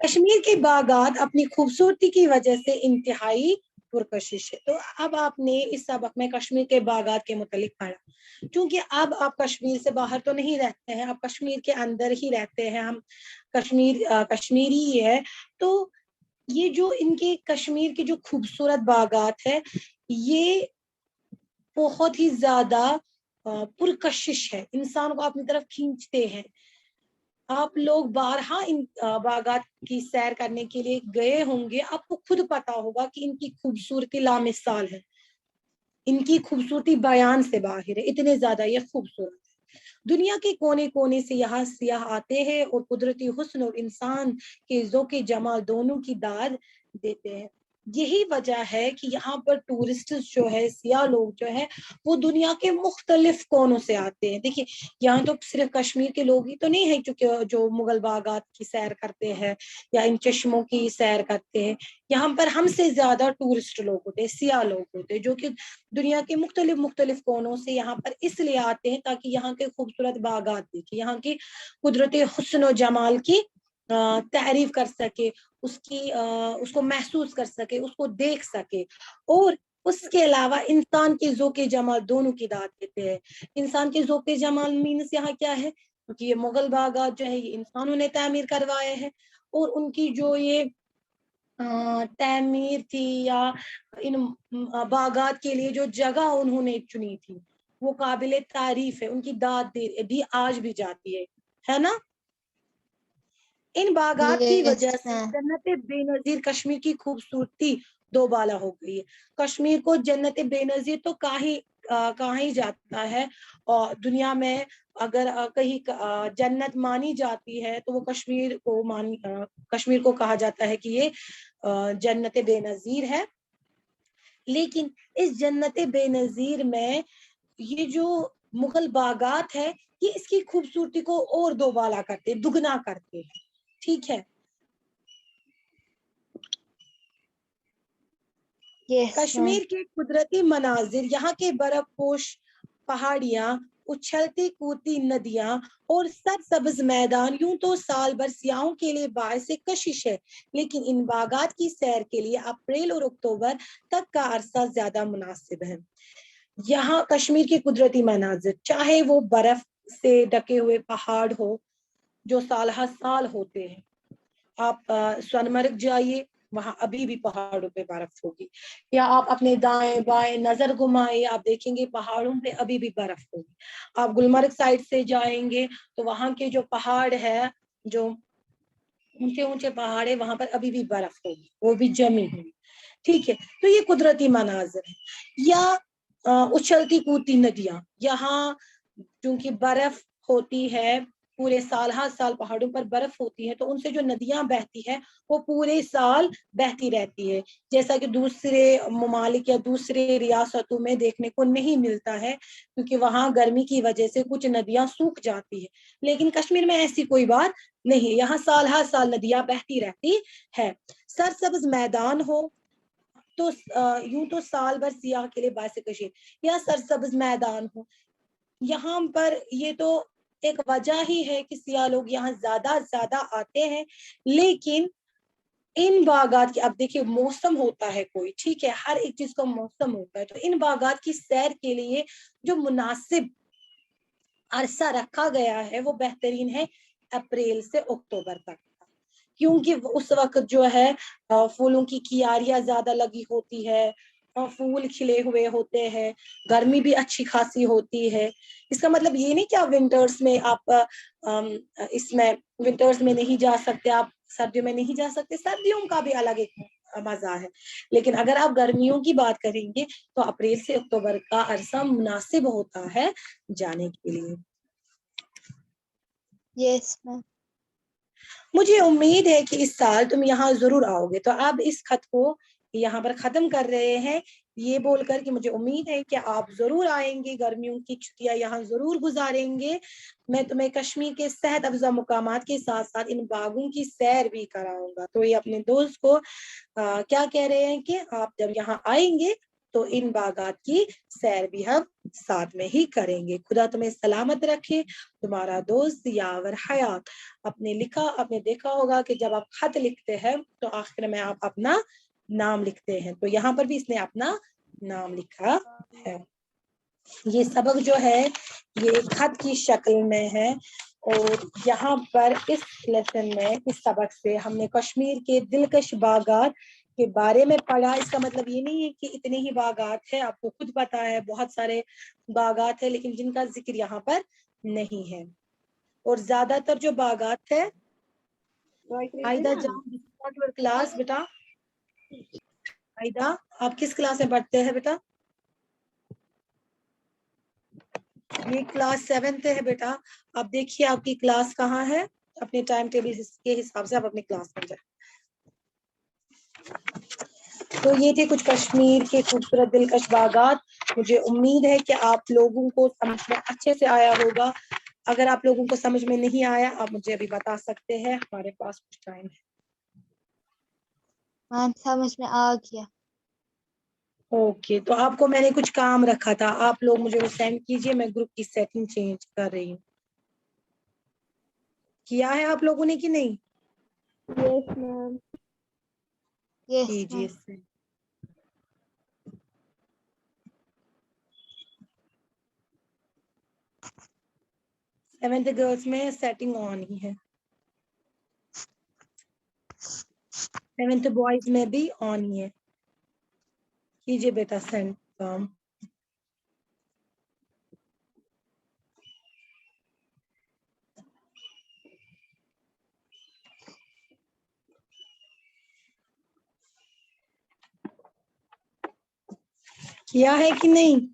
کشمیر کے باغات اپنی خوبصورتی کی وجہ سے انتہائی پرکشش ہے. تو اب آپ نے اس سبق میں کشمیر کے باغات کے متعلق پڑھا. چونکہ اب آپ کشمیر سے باہر تو نہیں رہتے ہیں, آپ کشمیر کے اندر ہی رہتے ہیں, ہم کشمیری ہی ہے. تو یہ جو ان کے کشمیر کے جو خوبصورت باغات ہے یہ بہت ہی زیادہ پرکشش ہے, انسان کو اپنی طرف کھینچتے ہیں. آپ لوگ بارہا ان باغات کی سیر کرنے کے لیے گئے ہوں گے, آپ کو خود پتا ہوگا کہ ان کی خوبصورتی لامثال ہے, ان کی خوبصورتی بیان سے باہر ہے, اتنے زیادہ یہ خوبصورت ہے. دنیا کے کونے کونے سے یہاں سیاح آتے ہیں اور قدرتی حسن اور انسان کے ذوق جمال دونوں کی داد دیتے ہیں. یہی وجہ ہے کہ یہاں پر ٹورسٹ جو ہے, سیاح لوگ جو ہے وہ دنیا کے مختلف کونوں سے آتے ہیں. دیکھیے یہاں تو صرف کشمیر کے لوگ ہی تو نہیں ہیں کیونکہ جو مغل باغات کی سیر کرتے ہیں یا ان چشموں کی سیر کرتے ہیں, یہاں پر ہم سے زیادہ ٹورسٹ لوگ ہوتے ہیں, سیاح لوگ ہوتے ہیں جو کہ دنیا کے مختلف کونوں سے یہاں پر اس لیے آتے ہیں تاکہ یہاں کے خوبصورت باغات دیکھیں, یہاں کی قدرتی حسن و جمال کی تعریف کر سکے, اس کو محسوس کر سکے, اس کو دیکھ سکے. اور اس کے علاوہ انسان کے ذوق جمال دونوں کی داد دیتے ہیں. انسان کے ذوق جمال مینس یہاں کیا ہے, کیونکہ یہ مغل باغات جو ہے یہ انسانوں نے تعمیر کروائے ہیں, اور ان کی جو یہ تعمیر تھی یا ان باغات کے لیے جو جگہ انہوں نے چنی تھی وہ قابل تعریف ہے, ان کی داد بھی آج بھی جاتی ہے نا. ان باغات کی وجہ سے جنت بے نظیر کشمیر کی خوبصورتی دوبالا ہو گئی ہے. کشمیر کو جنت بے نظیر تو کہا ہی جاتا ہے, اور دنیا میں اگر کہیں جنت مانی جاتی ہے تو وہ کشمیر کو کہا جاتا ہے کہ یہ جنت بے نظیر ہے. لیکن اس جنت بے نظیر میں یہ جو مغل باغات ہے یہ اس کی خوبصورتی کو اور دوبالا کرتے, دگنا کرتے ہیں. ٹھیک ہے. کشمیر کے قدرتی مناظر, یہاں کے برف پوش پہاڑیاں, اچھلتی کودتی ندیاں اور سرسبز میدان یوں تو سال بھر سیاحوں کے لیے باعث کشش ہے, لیکن ان باغات کی سیر کے لیے اپریل اور اکتوبر تک کا عرصہ زیادہ مناسب ہے. یہاں کشمیر کے قدرتی مناظر, چاہے وہ برف سے ڈھکے ہوئے پہاڑ ہو جو سال ہر سال ہوتے ہیں, آپ سونمرگ جائیے وہاں ابھی بھی پہاڑوں پہ برف ہوگی, یا آپ اپنے دائیں بائیں نظر گھمائیں آپ دیکھیں گے پہاڑوں پہ ابھی بھی برف ہوگی. آپ گلمرگ سائڈ سے جائیں گے تو وہاں کے جو پہاڑ ہے, جو اونچے اونچے پہاڑ ہے, وہاں پر ابھی بھی برف ہوگی, وہ بھی جمی ہوئی. ٹھیک ہے. تو یہ قدرتی مناظر ہے. یا اچھلتی کودتی ندیاں, یہاں چونکہ برف ہوتی ہے پورے سال, ہر سال پہاڑوں پر برف ہوتی ہے تو ان سے جو ندیاں بہتی ہے وہ پورے سال بہتی رہتی ہے, جیسا کہ دوسرے ممالک یا دوسرے ریاستوں میں دیکھنے کو نہیں ملتا ہے کیونکہ وہاں گرمی کی وجہ سے کچھ ندیاں سوکھ جاتی ہے. لیکن کشمیر میں ایسی کوئی بات نہیں, یہاں سال ہر سال ندیاں بہتی رہتی ہے. سرسبز میدان ہو تو یوں تو سال بھر سیاح کے لیے باعث کشش, یا سرسبز میدان ہو, یہاں پر یہ تو ایک وجہ ہی ہے کہ سیاح لوگ یہاں زیادہ آتے ہیں. لیکن ان باغات کی, اب دیکھیے موسم ہوتا ہے کوئی, ٹھیک ہے, ہر ایک چیز کا موسم ہوتا ہے, تو ان باغات کی سیر کے لیے جو مناسب عرصہ رکھا گیا ہے وہ بہترین ہے اپریل سے اکتوبر تک, کیونکہ اس وقت جو ہے پھولوں کی کیاریاں زیادہ لگی ہوتی ہے, پھول کھلے ہوئے ہوتے ہیں, گرمی بھی اچھی خاصی ہوتی ہے. اس کا مطلب یہ نہیں کہ آپ ونٹرز میں آپ اس میں ونٹرز میں نہیں جا سکتے, آپ سردیوں میں نہیں جا سکتے, سردیوں کا بھی الگ ایک مزہ ہے. لیکن اگر آپ گرمیوں کی بات کریں گے تو اپریل سے اکتوبر کا عرصہ مناسب ہوتا ہے جانے کے لیے. یس میم. مجھے امید ہے کہ اس سال تم یہاں ضرور آؤ گے. تو اب اس خط کو یہاں پر ختم کر رہے ہیں, یہ بول کر کہ مجھے امید ہے کہ آپ ضرور آئیں گے, گرمیوں کی چھٹیاں یہاں ضرور گزاریں گے. میں تمہیں کشمیر کے صحت افزا مقامات کے ساتھ ساتھ ان باغوں کی سیر بھی کراؤں گا. تو یہ اپنے دوست کو کیا کہہ رہے ہیں کہ آپ جب یہاں آئیں گے تو ان باغات کی سیر بھی ہم ساتھ میں ہی کریں گے. خدا تمہیں سلامت رکھے. تمہارا دوست یاور حیات. آپ نے دیکھا ہوگا کہ جب آپ خط لکھتے ہیں تو آخر میں آپ اپنا نام لکھتے ہیں, تو یہاں پر بھی اس نے اپنا نام لکھا ہے. یہ سبق جو ہے یہ خط کی شکل میں ہے, اور یہاں پر اس لیسن میں اس سبق سے ہم نے کشمیر کے دلکش باغات کے بارے میں پڑھا. اس کا مطلب یہ نہیں ہے کہ اتنے ہی باغات ہیں, آپ کو خود پتا ہے بہت سارے باغات ہیں لیکن جن کا ذکر یہاں پر نہیں ہے. اور زیادہ تر جو باغات ہے, عائدہ جان کلاس بیٹا, عائدہ آپ کس کلاس میں پڑھتے ہیں بیٹا؟ یہ کلاس 7 ہے بیٹا. آپ دیکھیے آپ کی کلاس کہاں ہے, اپنے ٹائم ٹیبل کے حساب سے آپ اپنی کلاس میں جائیں. تو یہ تھے کچھ کشمیر کے خوبصورت دلکش باغات. مجھے امید ہے کہ آپ لوگوں کو سمجھ میں اچھے سے آیا ہوگا. اگر آپ لوگوں کو سمجھ میں نہیں آیا آپ مجھے ابھی بتا سکتے ہیں, ہمارے پاس کچھ ٹائم ہے. میم سمجھ میں آ گیا. اوکے, تو آپ کو میں نے کچھ کام رکھا تھا, آپ لوگ مجھے وہ سینڈ کیجئے. میں گروپ کی سیٹنگ چینج کر رہی ہوں. کیا ہے آپ لوگوں نے کہ نہیں؟ یس میم. یس کیجئے میم. سینڈ. سیونتھ گرلس میں سیٹنگ آن ہی ہے, سیونتھ بوائز میں بھی آن ہی ہے. کیجئے بیٹا سینڈ کام. کیا ہے کہ نہیں؟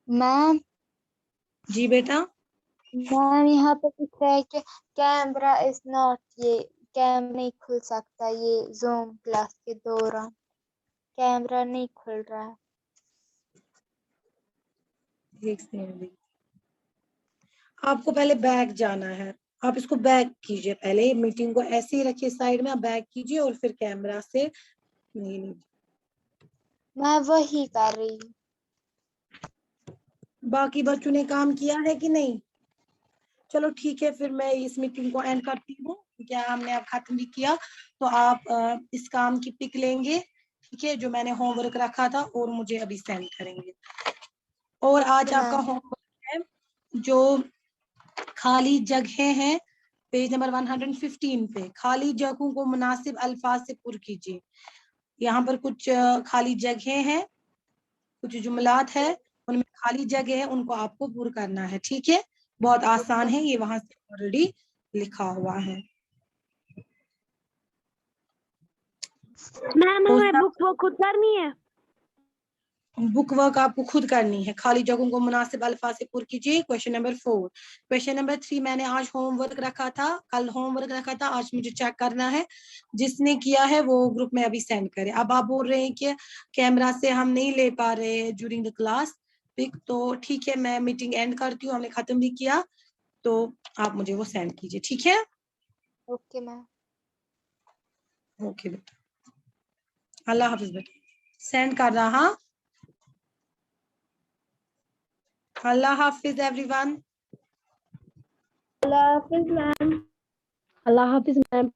میم جی بیٹا. میم یہاں پہ لکھ رہا ہے کہ کیمرہ از ناٹ, یہ کیمرہ نہیں کھل سکتا یہ زوم کلاس کے دوران. کیمرہ نہیں کھل رہا ہے. ایک سیکنڈ, آپ کو پہلے بیک جانا ہے. آپ اس کو بیک کیجئے, پہلے میٹنگ کو ایسے ہی رکھیے سائڈ میں, آپ بیک کیجئے اور پھر کیمرہ سے میں وہی کر رہی ہوں. باقی بچوں نے کام کیا ہے کہ نہیں؟ چلو ٹھیک ہے, پھر میں اس میٹنگ کو اینڈ کرتی ہوں. کیا ہم نے اب ختم بھی کیا, تو آپ اس کام کی پک لیں گے, ٹھیک ہے, جو میں نے ہوم ورک رکھا تھا, اور مجھے ابھی سینڈ کریں گے. اور آج آپ کا میم ہوم ورک ہے جو خالی جگہیں ہیں, پیج نمبر 115 پہ خالی جگہوں کو مناسب الفاظ سے پر کیجیے. یہاں پر کچھ خالی جگہیں ہیں, کچھ جملات ہے, ان میں خالی جگہ ہے, ان کو آپ کو پر کرنا ہے. ٹھیک ہے, بہت آسان ہے, یہ وہاں سے آلریڈی لکھا ہوا ہے. میم ہمیں بک وہ خود کرنی ہے. بک ورک آپ کو خود کرنی ہے, خالی جگہوں کو مناسب الفاظ سے پر کیجیے. Question number 4. کوشچن نمبر 3 میں نے آج ہوم ورک رکھا تھا, کل ہوم ورک رکھا تھا, آج مجھے چیک کرنا ہے. جس نے کیا ہے وہ گروپ میں ابھی سینڈ کرے. اب آپ بول رہے ہیں کہ کیمرہ سے ہم نہیں لے پا رہے ڈیورنگ دا کلاس پک, تو ٹھیک ہے, میں میٹنگ اینڈ کرتی ہوں. ہم نے ختم بھی کیا, تو آپ مجھے وہ سینڈ کیجیے. ٹھیک ہے, اوکے میم. اوکے بیٹا, اللہ حافظ بیٹا. سینڈ کر رہا. اللہ حافظ ایوری ون. اللہ حافظ میم. اللہ حافظ میم.